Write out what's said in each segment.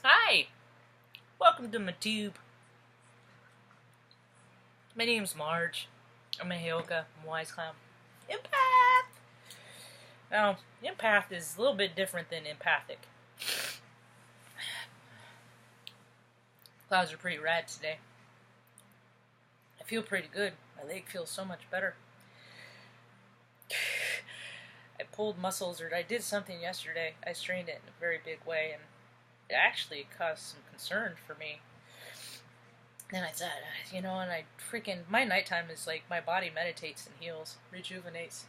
Hi! Welcome to my tube. My name's Marge. I'm a yoga. I'm a wise clown. Empath! Now, empath is a little bit different than empathic. Clouds are pretty rad today. I feel pretty good. My leg feels so much better. I pulled muscles, or I did something yesterday. I strained it in a very big way, and it actually caused some concern for me. And I thought, and I my nighttime is like my body meditates and heals, rejuvenates.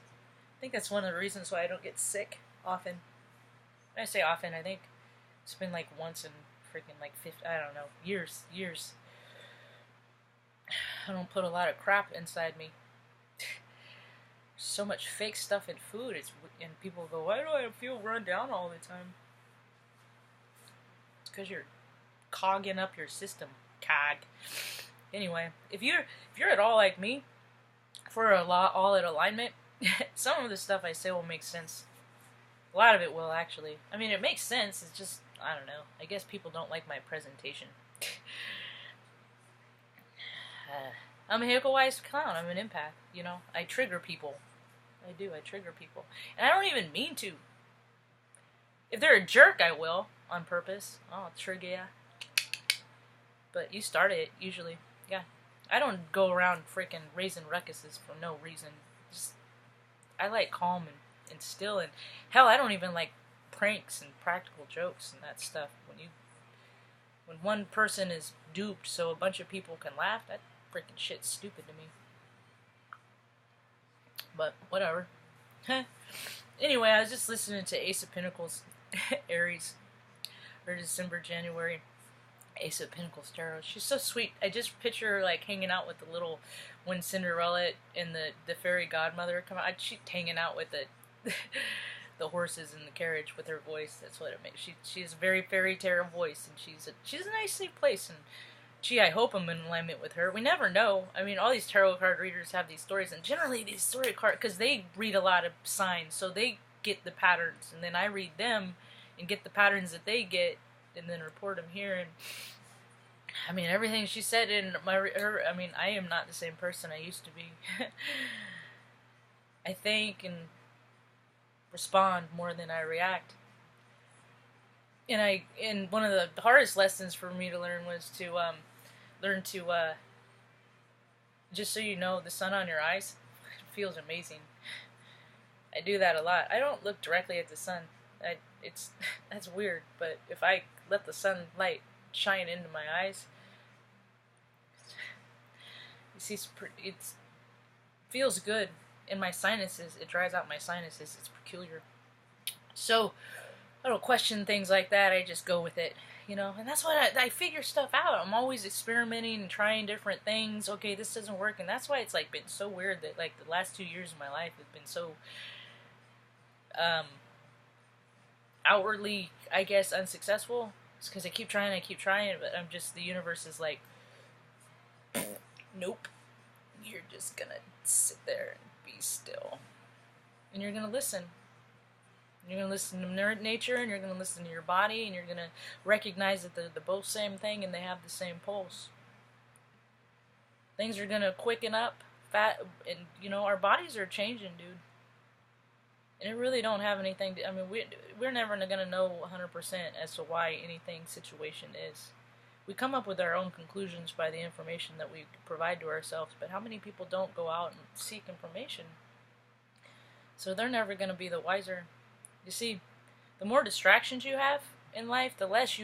I think that's one of the reasons why I don't get sick often. When I say often, I think it's been like once in like 50, I don't know, years. I don't put a lot of crap inside me. So much fake stuff in food, and people go, why do I feel run down all the time? It's because you're cogging up your system. Anyway, if you're at all like me, for all at alignment, some of the stuff I say will make sense. A lot of it will, actually. I mean, it makes sense. It's just, I don't know. I guess people don't like my presentation. I'm a Hiko-wise clown. I'm an empath. I trigger people. I do. I trigger people, and I don't even mean to. If they're a jerk, I will on purpose. I'll trigger ya. But you start it, usually. Yeah. I don't go around freaking raising ruckuses for no reason. I like calm and still, and hell, I don't even like pranks and practical jokes and that stuff. When one person is duped so a bunch of people can laugh, that freaking shit's stupid to me. But, whatever. Anyway, I was just listening to Ace of Pentacles, Aries, or December, January. Ace of Pentacles tarot. She's so sweet. I just picture her like hanging out with when Cinderella and the fairy godmother come out. She's hanging out with the horses in the carriage with her voice. That's what it makes. She has a very fairy tale voice, and she's a nicely placed. And I hope I'm in alignment with her. We never know. I mean, all these tarot card readers have these stories, and generally these story cards, because they read a lot of signs, so they get the patterns, and then I read them and get the patterns that they get, and then report them here. And I mean, everything she said in I am not the same person I used to be. I think and respond more than I react. And one of the hardest lessons for me to learn was to learn to just so you know, the sun on your eyes, it feels amazing. I do that a lot. I don't look directly at the sun. That's weird, but if I let the sunlight shine into my eyes, it feels good in my sinuses. It dries out my sinuses. It's peculiar. So I don't question things like that. I just go with it, and that's what I figure stuff out. I'm always experimenting and trying different things. Okay, this doesn't work, and that's why it's like been so weird that like the last 2 years of my life have been so outwardly, I guess, unsuccessful. It's because I keep trying, but the universe is like, nope, you're just gonna sit there and be still. And you're gonna listen. You're gonna listen to nature, and you're gonna listen to your body, and you're gonna recognize that they're both same thing, and they have the same pulse. Things are gonna quicken up, and our bodies are changing, dude. And it really don't have anything to, we're never going to know 100% as to why anything situation is. We come up with our own conclusions by the information that we provide to ourselves, but how many people don't go out and seek information? So they're never going to be the wiser. You see, the more distractions you have in life, the less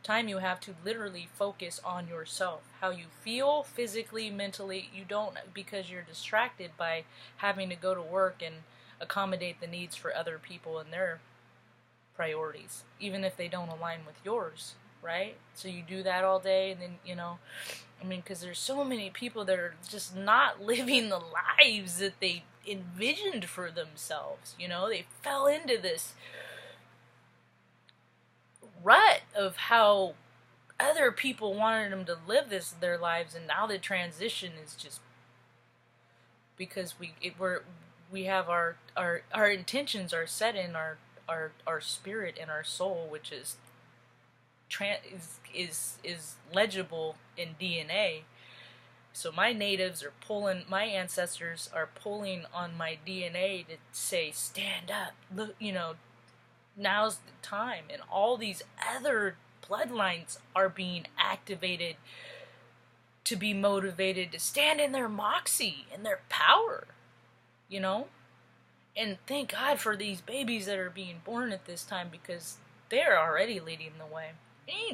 time you have to literally focus on yourself. How you feel physically, mentally. You don't, because you're distracted by having to go to work and accommodate the needs for other people and their priorities, even if they don't align with yours, right? So you do that all day, and then, because there's so many people that are just not living the lives that they envisioned for themselves. They fell into this rut of how other people wanted them to live their lives, and now the transition is just because we have our intentions are set in our spirit and our soul, which is is legible in DNA. So my my ancestors are pulling on my DNA to say, stand up, look, now's the time. And all these other bloodlines are being activated to be motivated to stand in their moxie and their power, And thank God for these babies that are being born at this time, because they're already leading the way.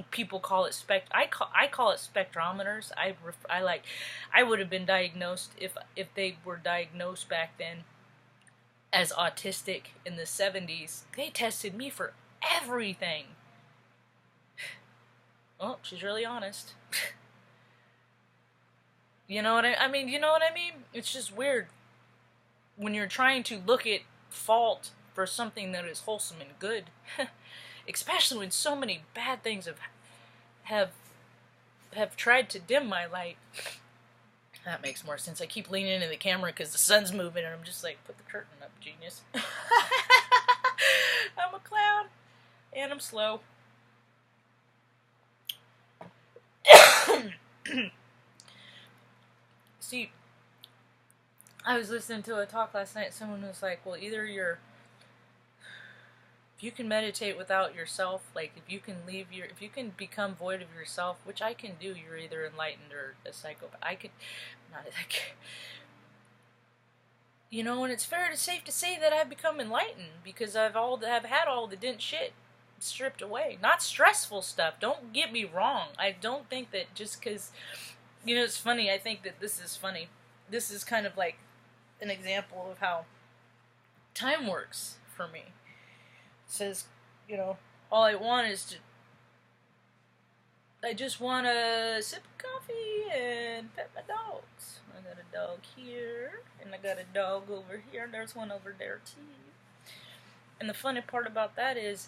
People call it I call it spectrometers. I would have been diagnosed if they were diagnosed back then as autistic in the 70s. They tested me for everything. Oh, she's really honest. You know what I mean? It's just weird when you're trying to look at fault for something that is wholesome and good. Especially when so many bad things have tried to dim my light. That makes more sense. I keep leaning into the camera because the sun's moving, and I'm just like, put the curtain up, genius. I'm a clown, and I'm slow. See, I was listening to a talk last night. Someone was like, well, either if you can meditate without yourself, like if you can become void of yourself, which I can do, you're either enlightened or a psychopath. And it's safe to say that I've become enlightened because I've had all the dent shit stripped away. Not stressful stuff. Don't get me wrong. I don't think that just because, it's funny. I think that this is funny. This is kind of like an example of how time works for me. It says, all I want is I just want to sip coffee and pet my dogs. I got a dog here, and I got a dog over here, and there's one over there too. And the funny part about that is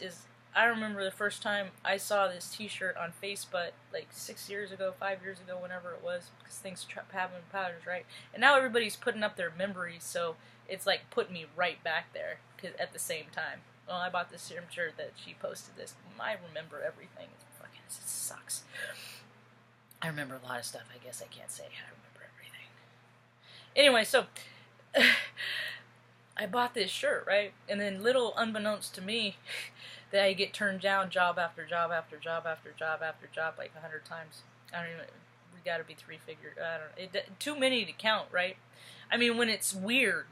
I remember the first time I saw this t-shirt on Facebook, like 6 years ago, 5 years ago, whenever it was, because things happen in patterns, right? And now everybody's putting up their memories, so it's like putting me right back there at the same time. Well, I bought this shirt that she posted this. I remember everything. It sucks. I remember a lot of stuff. I guess I can't say I remember everything. Anyway, so I bought this shirt, right? And then little unbeknownst to me, that I get turned down job after job after job after job after job like 100 times. We gotta be 3-figure. I don't know. Too many to count, right? I mean, when it's weird.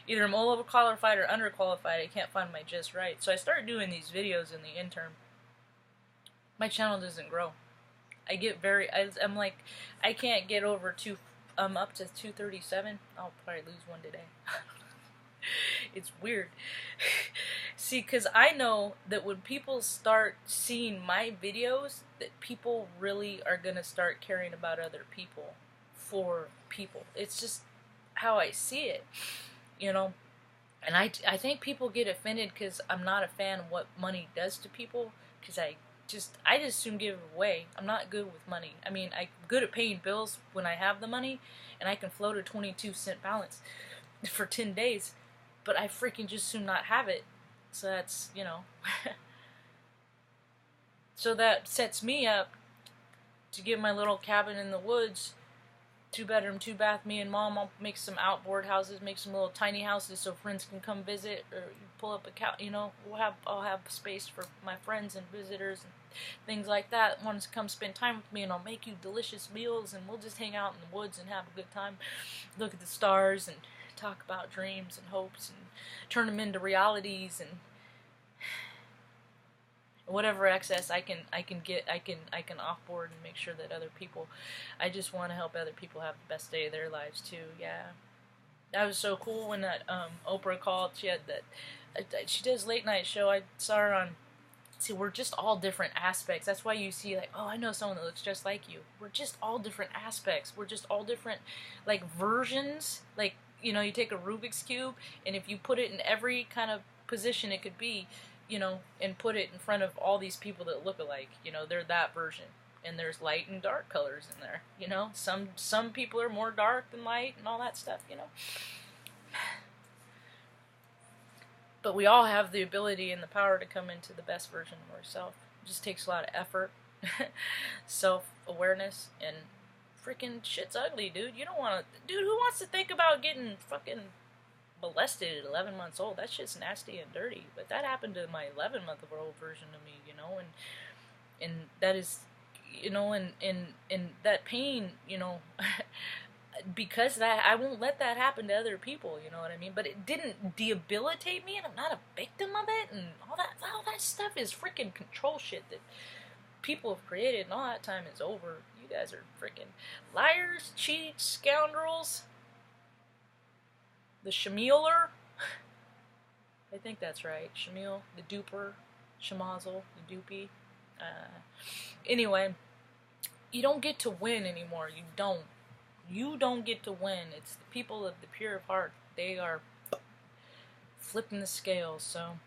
Either I'm overqualified or underqualified. I can't find my gist right. So I started doing these videos in the interim. My channel doesn't grow. I'm like, I can't get over up to 237. I'll probably lose one today. It's weird. See, because I know that when people start seeing my videos, that people really are going to start caring about other people for people. It's just how I see it, And I think people get offended because I'm not a fan of what money does to people, because I just soon give it away. I'm not good with money. I mean, I'm good at paying bills when I have the money, and I can float a 22-cent balance for 10 days. But I freaking just soon not have it. So that's, So that sets me up to get my little cabin in the woods. 2-bedroom, 2-bath, me and Mom. I'll make some outboard houses, make some little tiny houses so friends can come visit, or pull up a couch, I'll have space for my friends and visitors and things like that. Want to come spend time with me, and I'll make you delicious meals, and we'll just hang out in the woods and have a good time. Look at the stars and talk about dreams and hopes and turn them into realities, and whatever excess I can offboard and make sure that other people. I just want to help other people have the best day of their lives too. Yeah, that was so cool when that Oprah called. She had she does late night show. I saw her on. See, we're just all different aspects. That's why you see, like, oh, I know someone that looks just like you. We're just all different aspects. We're just all different, like, versions. Like, you take a Rubik's Cube, and if you put it in every kind of position it could be, and put it in front of all these people that look alike, they're that version. And there's light and dark colors in there, Some people are more dark than light and all that stuff, But we all have the ability and the power to come into the best version of ourselves. just takes a lot of effort, self-awareness, and freaking shit's ugly, dude. You don't want to... Dude, who wants to think about getting fucking molested at 11 months old? That shit's nasty and dirty. But that happened to my 11-month-old version of me, you know, and that is, you know, and that pain, you know, because that, I won't let that happen to other people, you know what I mean? But it didn't debilitate me, and I'm not a victim of it, and all that stuff is freaking control shit that people have created, and all that time is over. You guys are freaking liars, cheats, scoundrels. The Shmealer, I think that's right. Shmeal, the duper, Shemazel, the doopy. Anyway, you don't get to win anymore. You don't. You don't get to win. It's the people of the pure of heart. They are flipping the scales. So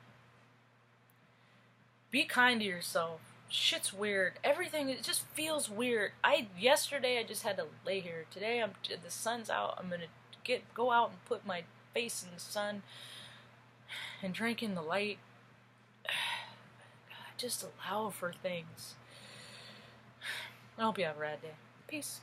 be kind to yourself. Shit's weird. Everything, it just feels weird. Yesterday I just had to lay here. Today the sun's out. I'm gonna go out and put my face in the sun and drink in the light. Just allow for things. I hope you have a rad day. Peace.